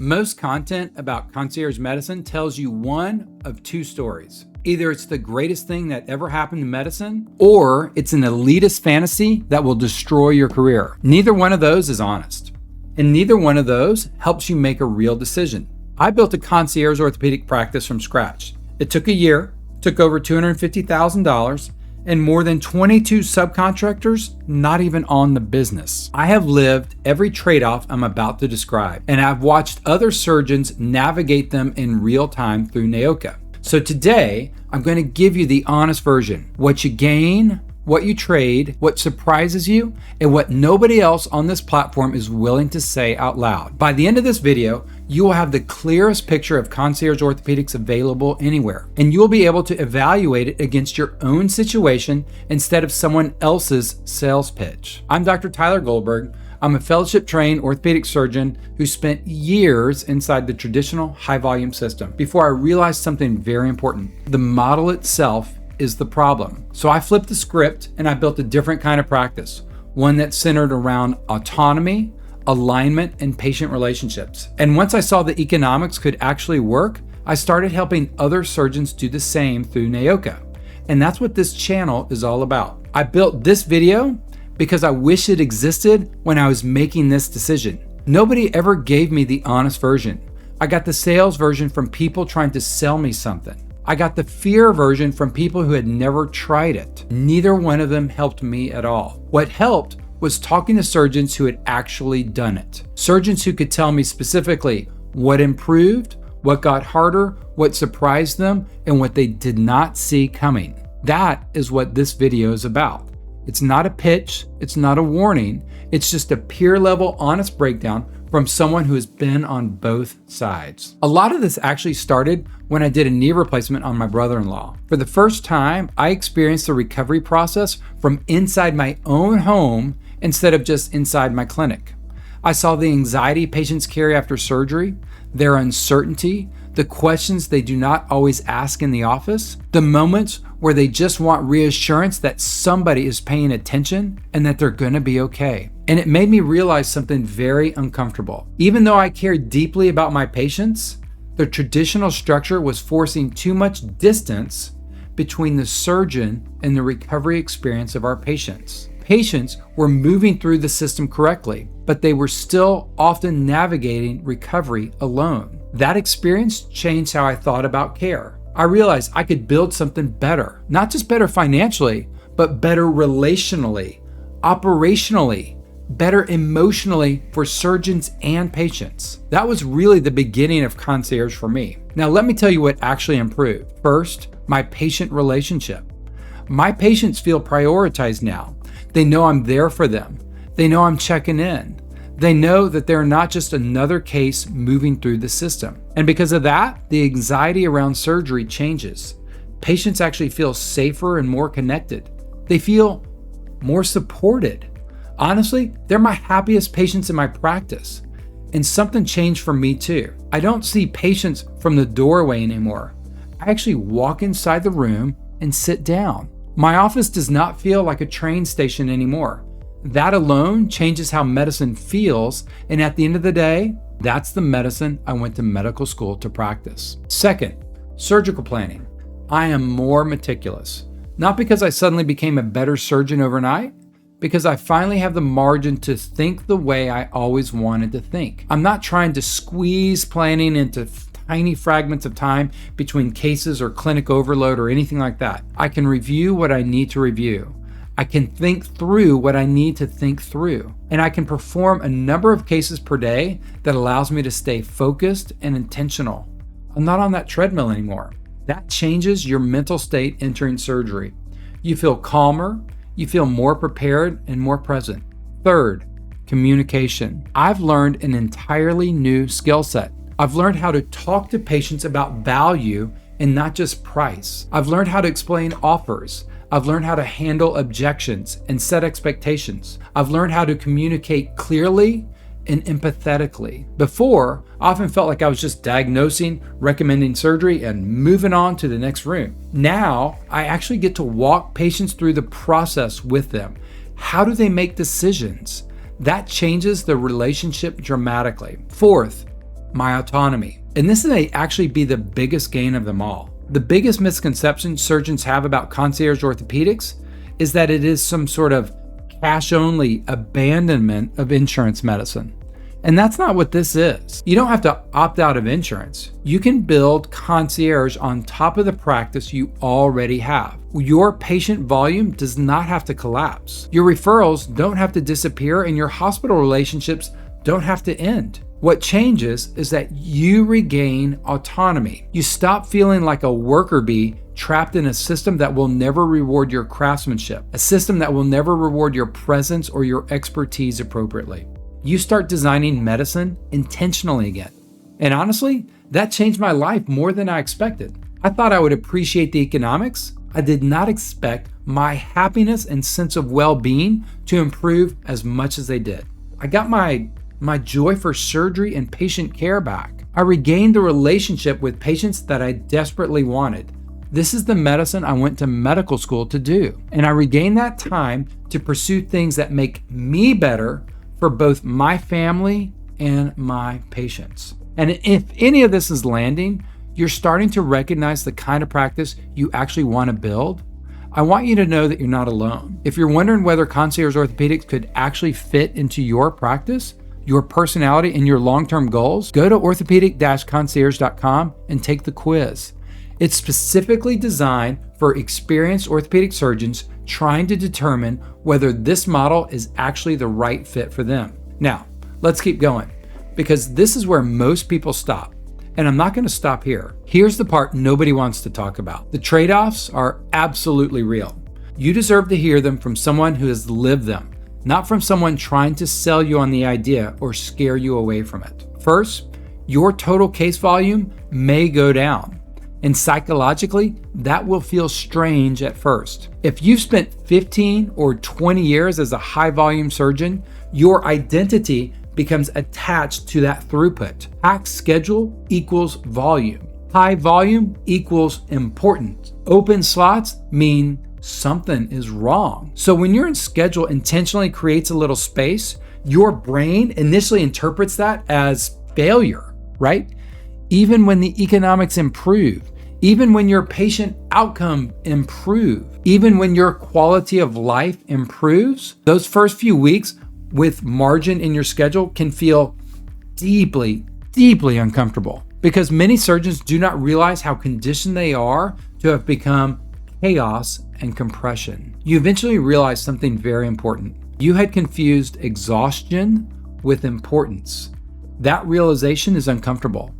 Most content about concierge medicine tells you one of two stories. Either it's the greatest thing that ever happened to medicine, or it's an elitist fantasy that will destroy your career. Neither one of those is honest, and neither one of those helps you make a real decision. I built a concierge orthopedic practice from scratch. It took a year, took over $250,000, and more than 22 subcontractors not even on the business. I have lived every trade-off I'm about to describe, and I've watched other surgeons navigate them in real time through NAOCA. So today, I'm going to give you the honest version. What you gain, what you trade, what surprises you, and what nobody else on this platform is willing to say out loud. By the end of this video, you will have the clearest picture of concierge orthopedics available anywhere, and you will be able to evaluate it against your own situation instead of someone else's sales pitch. I'm Dr. Tyler Goldberg. I'm a fellowship-trained orthopedic surgeon who spent years inside the traditional high-volume system before I realized something very important. The model itself is the problem. So I flipped the script and I built a different kind of practice, one that's centered around autonomy, alignment, and patient relationships. And once I saw the economics could actually work, I started helping other surgeons do the same through NAOCA. And that's what this channel is all about. I built this video because I wish it existed when I was making this decision. Nobody ever gave me the honest version. I got the sales version from people trying to sell me something. I got the fear version from people who had never tried it. Neither one of them helped me at all. What helped was talking to surgeons who had actually done it. Surgeons who could tell me specifically what improved, what got harder, what surprised them, and what they did not see coming. That is what this video is about. It's not a pitch, it's not a warning, it's just a peer level honest breakdown from someone who has been on both sides. A lot of this actually started when I did a knee replacement on my brother-in-law. For the first time, I experienced the recovery process from inside my own home instead of just inside my clinic. I saw the anxiety patients carry after surgery, their uncertainty, the questions they do not always ask in the office, the moments where they just want reassurance that somebody is paying attention and that they're gonna be okay. And it made me realize something very uncomfortable. Even though I cared deeply about my patients, the traditional structure was forcing too much distance between the surgeon and the recovery experience of our patients. Patients were moving through the system correctly, but they were still often navigating recovery alone. That experience changed how I thought about care. I realized I could build something better, not just better financially, but better relationally, operationally, better emotionally for surgeons and patients. That was really the beginning of concierge for me. Now let me tell you what actually improved. First, my patient relationship. My patients feel prioritized now. They know I'm there for them. They know I'm checking in. They know that they're not just another case moving through the system. And because of that, the anxiety around surgery changes. Patients actually feel safer and more connected. They feel more supported. Honestly, they're my happiest patients in my practice. And something changed for me too. I don't see patients from the doorway anymore. I actually walk inside the room and sit down. My office does not feel like a train station anymore. That alone changes how medicine feels, and at the end of the day, that's the medicine I went to medical school to practice. Second, surgical planning. I am more meticulous. Not because I suddenly became a better surgeon overnight, because I finally have the margin to think the way I always wanted to think. I'm not trying to squeeze planning into tiny fragments of time between cases or clinic overload or anything like that. I can review what I need to review. I can think through what I need to think through. And I can perform a number of cases per day that allows me to stay focused and intentional. I'm not on that treadmill anymore. That changes your mental state entering surgery. You feel calmer, you feel more prepared and more present. Third, communication. I've learned an entirely new skill set. I've learned how to talk to patients about value and not just price. I've learned how to explain offers. I've learned how to handle objections and set expectations. I've learned how to communicate clearly and empathetically. Before, I often felt like I was just diagnosing, recommending surgery, and moving on to the next room. Now, I actually get to walk patients through the process with them. How do they make decisions? That changes the relationship dramatically. Fourth, my autonomy. And this may actually be the biggest gain of them all. The biggest misconception surgeons have about concierge orthopedics is that it is some sort of cash-only abandonment of insurance medicine. And that's not what this is. You don't have to opt out of insurance. You can build concierge on top of the practice you already have. Your patient volume does not have to collapse. Your referrals don't have to disappear, and your hospital relationships don't have to end. What changes is that you regain autonomy. You stop feeling like a worker bee trapped in a system that will never reward your craftsmanship, a system that will never reward your presence or your expertise appropriately. You start designing medicine intentionally again. And honestly, that changed my life more than I expected. I thought I would appreciate the economics. I did not expect my happiness and sense of well-being to improve as much as they did. I got my joy for surgery and patient care back. I regained the relationship with patients that I desperately wanted. This is the medicine I went to medical school to do. And I regained that time to pursue things that make me better for both my family and my patients. And if any of this is landing, you're starting to recognize the kind of practice you actually want to build. I want you to know that you're not alone. If you're wondering whether Concierge Orthopedics could actually fit into your practice, your personality, and your long-term goals, go to orthopedic-concierge.com and take the quiz. It's specifically designed for experienced orthopedic surgeons trying to determine whether this model is actually the right fit for them. Now, let's keep going, because this is where most people stop. And I'm not going to stop here. Here's the part nobody wants to talk about. The trade-offs are absolutely real. You deserve to hear them from someone who has lived them, not from someone trying to sell you on the idea or scare you away from it. First, your total case volume may go down. And psychologically, that will feel strange at first. If you've spent 15 or 20 years as a high volume surgeon, your identity becomes attached to that throughput. Packed schedule equals volume. High volume equals important. Open slots mean something is wrong. So when your schedule intentionally creates a little space, your brain initially interprets that as failure, right? Even when the economics improve, even when your patient outcome improve, even when your quality of life improves, those first few weeks with margin in your schedule can feel deeply, deeply uncomfortable, because many surgeons do not realize how conditioned they are to have become chaos and compression. You eventually realize something very important. You had confused exhaustion with importance. That realization is uncomfortable,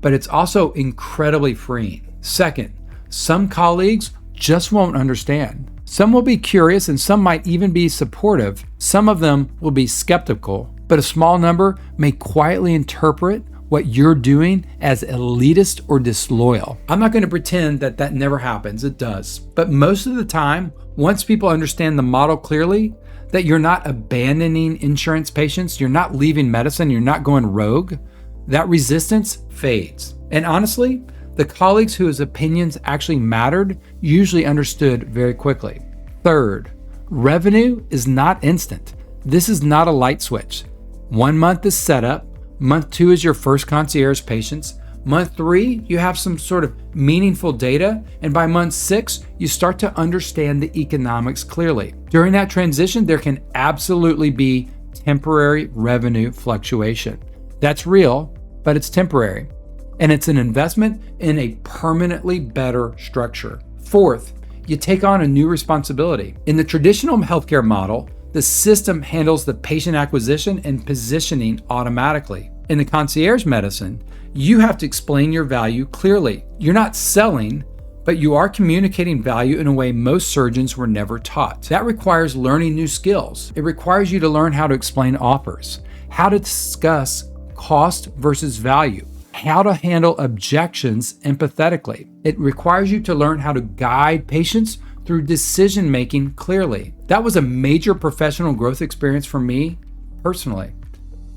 but it's also incredibly freeing. Second, some colleagues just won't understand. Some will be curious and some might even be supportive. Some of them will be skeptical, but a small number may quietly interpret what you're doing as elitist or disloyal. I'm not going to pretend that that never happens. It does. But most of the time, once people understand the model clearly, that you're not abandoning insurance patients, you're not leaving medicine, you're not going rogue, that resistance fades. And honestly, the colleagues whose opinions actually mattered usually understood very quickly. Third, revenue is not instant. This is not a light switch. 1 month is setup. Month 2 is your first concierge patients. Month 3, you have some sort of meaningful data. And by month 6, you start to understand the economics clearly. During that transition, there can absolutely be temporary revenue fluctuation. That's real, but it's temporary. And it's an investment in a permanently better structure. Fourth, you take on a new responsibility. In the traditional healthcare model, the system handles the patient acquisition and positioning automatically. In the concierge medicine, you have to explain your value clearly. You're not selling, but you are communicating value in a way most surgeons were never taught. That requires learning new skills. It requires you to learn how to explain offers, how to discuss cost versus value, how to handle objections empathetically. It requires you to learn how to guide patients through decision-making clearly. That was a major professional growth experience for me personally.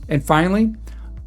And finally,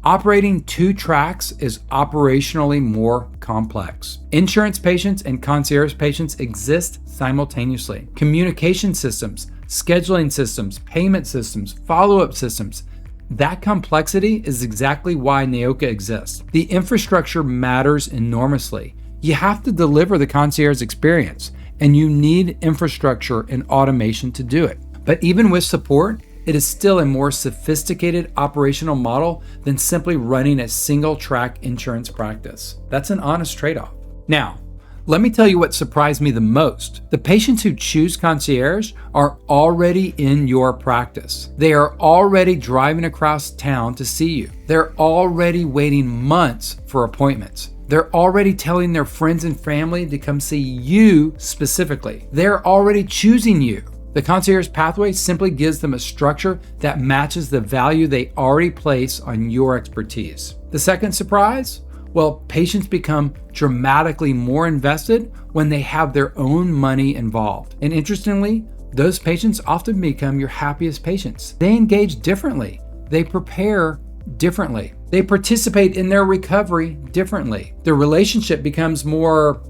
operating 2 tracks is operationally more complex. Insurance patients and concierge patients exist simultaneously. Communication systems, scheduling systems, payment systems, follow-up systems, That complexity is exactly why NAOCA exists. The infrastructure matters enormously. You have to deliver the concierge experience, and you need infrastructure and automation to do it. But even with support, it is still a more sophisticated operational model than simply running a single-track insurance practice. That's an honest trade-off. Now, let me tell you what surprised me the most. The patients who choose concierge are already in your practice. They are already driving across town to see you. They're already waiting months for appointments. They're already telling their friends and family to come see you specifically. They're already choosing you. The concierge pathway simply gives them a structure that matches the value they already place on your expertise. The second surprise? Well, patients become dramatically more invested when they have their own money involved. And interestingly, those patients often become your happiest patients. They engage differently. They prepare differently. They participate in their recovery differently. Their relationship becomes more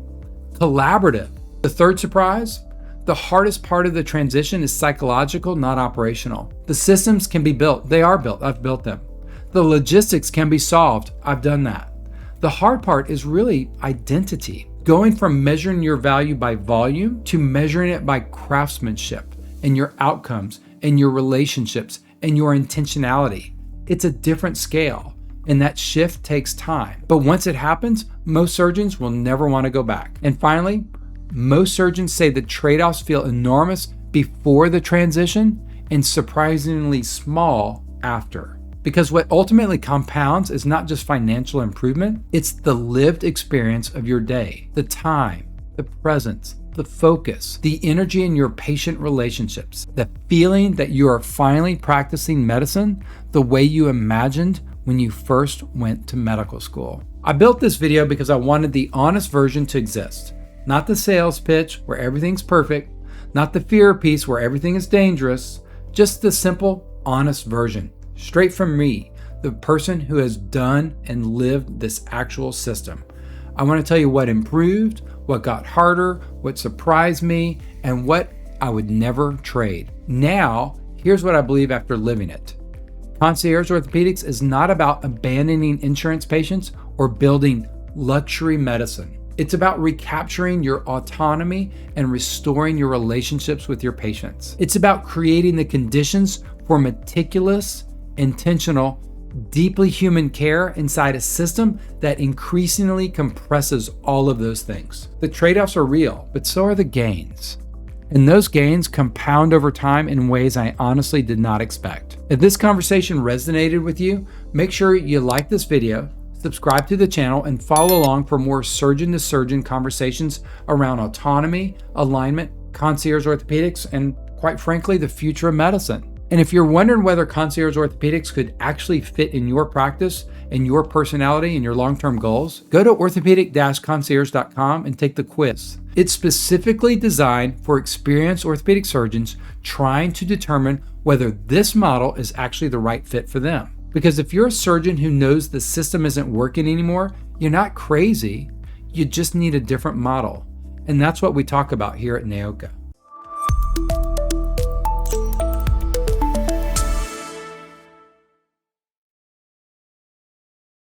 collaborative. The third surprise? The hardest part of the transition is psychological, not operational. The systems can be built. They are built. I've built them. The logistics can be solved. I've done that. The hard part is really identity. Going from measuring your value by volume to measuring it by craftsmanship and your outcomes and your relationships and your intentionality. It's a different scale, and that shift takes time. But once it happens, most surgeons will never want to go back. And finally, most surgeons say the trade-offs feel enormous before the transition and surprisingly small after. Because what ultimately compounds is not just financial improvement, it's the lived experience of your day, the time, the presence, the focus, the energy in your patient relationships, the feeling that you are finally practicing medicine the way you imagined when you first went to medical school. I built this video because I wanted the honest version to exist. Not the sales pitch where everything's perfect, not the fear piece where everything is dangerous, just the simple, honest version. Straight from me, the person who has done and lived this actual system. I want to tell you what improved, what got harder, what surprised me, and what I would never trade. Now, here's what I believe after living it. Concierge Orthopedics is not about abandoning insurance patients or building luxury medicine. It's about recapturing your autonomy and restoring your relationships with your patients. It's about creating the conditions for meticulous, intentional, deeply human care inside a system that increasingly compresses all of those things. The trade-offs are real, but so are the gains. And those gains compound over time in ways I honestly did not expect. If this conversation resonated with you, make sure you like this video, subscribe to the channel, and follow along for more surgeon-to-surgeon conversations around autonomy, alignment, concierge orthopedics, and quite frankly, the future of medicine. And if you're wondering whether concierge orthopedics could actually fit in your practice and your personality and your long-term goals, go to orthopedic-concierge.com and take the quiz. It's specifically designed for experienced orthopedic surgeons trying to determine whether this model is actually the right fit for them. Because if you're a surgeon who knows the system isn't working anymore, you're not crazy. You just need a different model. And that's what we talk about here at NAOCA.